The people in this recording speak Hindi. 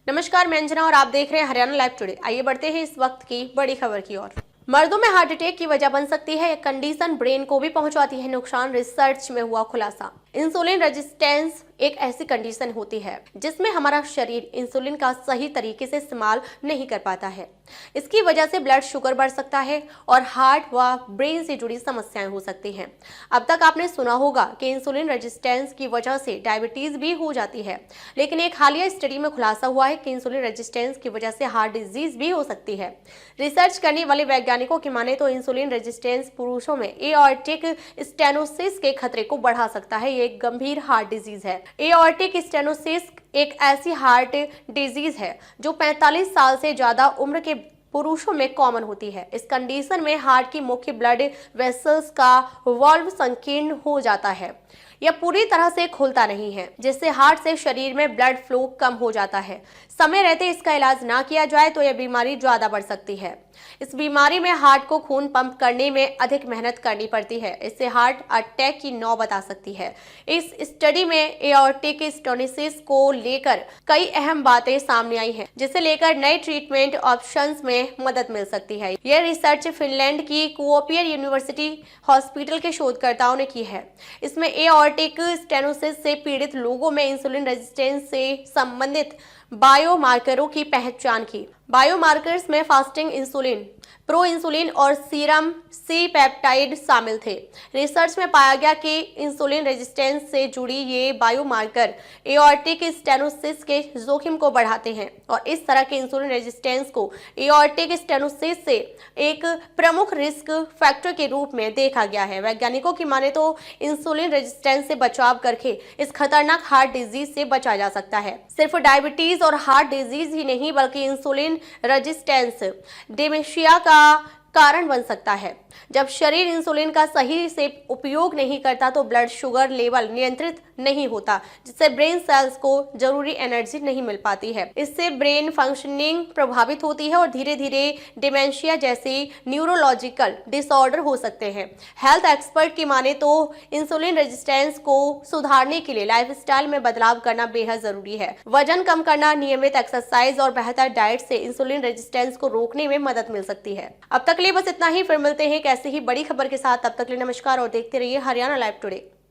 नमस्कार, मैं अंजना और आप देख रहे हैं हरियाणा लाइव टुडे। आइए बढ़ते हैं इस वक्त की बड़ी खबर की ओर। मर्दों में हार्ट अटैक की वजह बन सकती है एक कंडीशन, ब्रेन को भी पहुंचाती है नुकसान। रिसर्च में हुआ खुलासा। इंसुलिन रेजिस्टेंस एक ऐसी कंडीशन होती है जिसमें हमारा शरीर इंसुलिन का सही तरीके से इस्तेमाल नहीं कर पाता है। इसकी वजह से ब्लड शुगर बढ़ सकता है और हार्ट व ब्रेन से जुड़ी समस्याएं हो सकती हैं। अब तक आपने सुना होगा कि इंसुलिन रेजिस्टेंस की वजह से डायबिटीज भी हो जाती है, लेकिन एक हालिया स्टडी में खुलासा हुआ है कि इंसुलिन रेजिस्टेंस की वजह से हार्ट डिजीज भी हो सकती है। रिसर्च करने वाले वैज्ञानिकों की माने तो इंसुलिन रेजिस्टेंस पुरुषों में एओर्टिक स्टेनोसिस के खतरे को बढ़ा सकता है। ये एक गंभीर हार्ट डिजीज है। एओर्टिक स्टेनोसिस एक ऐसी हार्ट डिजीज है जो 45 साल से ज्यादा उम्र के पुरुषों में कॉमन होती है। इस कंडीशन में हार्ट की मुख्य ब्लड वेसल्स का वाल्व संकीर्ण हो जाता है। यह पूरी तरह से खुलता नहीं है, जिससे हार्ट से शरीर में ब्लड फ्लो कम हो जाता है। समय रहते इसका इलाज ना किया जाए तो यह बीमारी ज्यादा बढ़ सकती है। इस बीमारी में हार्ट को खून पंप करने में अधिक मेहनत करनी पड़ती है। इससे हार्ट अटैक की नौबत आ सकती है। इस स्टडी में एओर्टिक स्टेनोसिस को लेकर कई अहम बातें सामने आई हैं, जिसे लेकर नए ट्रीटमेंट ऑप्शंस में मदद मिल सकती है। यह रिसर्च फिनलैंड की कुओपियर यूनिवर्सिटी हॉस्पिटल के शोधकर्ताओं ने की है। इसमें एओर्टिक स्टेनोसिस से पीड़ित लोगों में इंसुलिन रेजिस्टेंस से संबंधित बायोमार्करों की पहचान की। बायोमार्कर्स में फास्टिंग इंसुलिन, प्रो इंसुलिन और सीरम सी पेप्टाइड शामिल थे। रिसर्च में पाया गया कि इंसुलिन रेजिस्टेंस से जुड़ी ये बायोमार्कर एओर्टिक स्टेनोसिस के जोखिम को बढ़ाते हैं और इस तरह के इंसुलिन रेजिस्टेंस को एओर्टिक स्टेनोसिस से एक प्रमुख रिस्क फैक्टर के रूप में देखा गया है। वैज्ञानिकों की माने तो इंसुलिन रेजिस्टेंस से बचाव करके इस खतरनाक हार्ट डिजीज से बचा जा सकता है। सिर्फ डायबिटीज और हार्ट डिजीज ही नहीं, बल्कि इंसुलिन रेजिस्टेंस डिमेंशिया का कारण बन सकता है। जब शरीर इंसुलिन का सही से उपयोग नहीं करता तो ब्लड शुगर लेवल नियंत्रित नहीं होता, जिससे ब्रेन सेल्स को जरूरी एनर्जी नहीं मिल पाती है। इससे ब्रेन फंक्शनिंग प्रभावित होती है और धीरे धीरे डिमेंशिया जैसी न्यूरोलॉजिकल डिसऑर्डर हो सकते हैं। हेल्थ एक्सपर्ट की माने तो इंसुलिन रेजिस्टेंस को सुधारने के लिए लाइफस्टाइल में बदलाव करना बेहद जरूरी है। वजन कम करना, नियमित एक्सरसाइज और बेहतर डाइट से इंसुलिन रेजिस्टेंस को रोकने में मदद मिल सकती है। अब तक के लिए बस इतना ही। फिर मिलते हैं एक ऐसी ही बड़ी खबर के साथ। तब तक के लिए नमस्कार और देखते रहिए हरियाणा लाइव टुडे।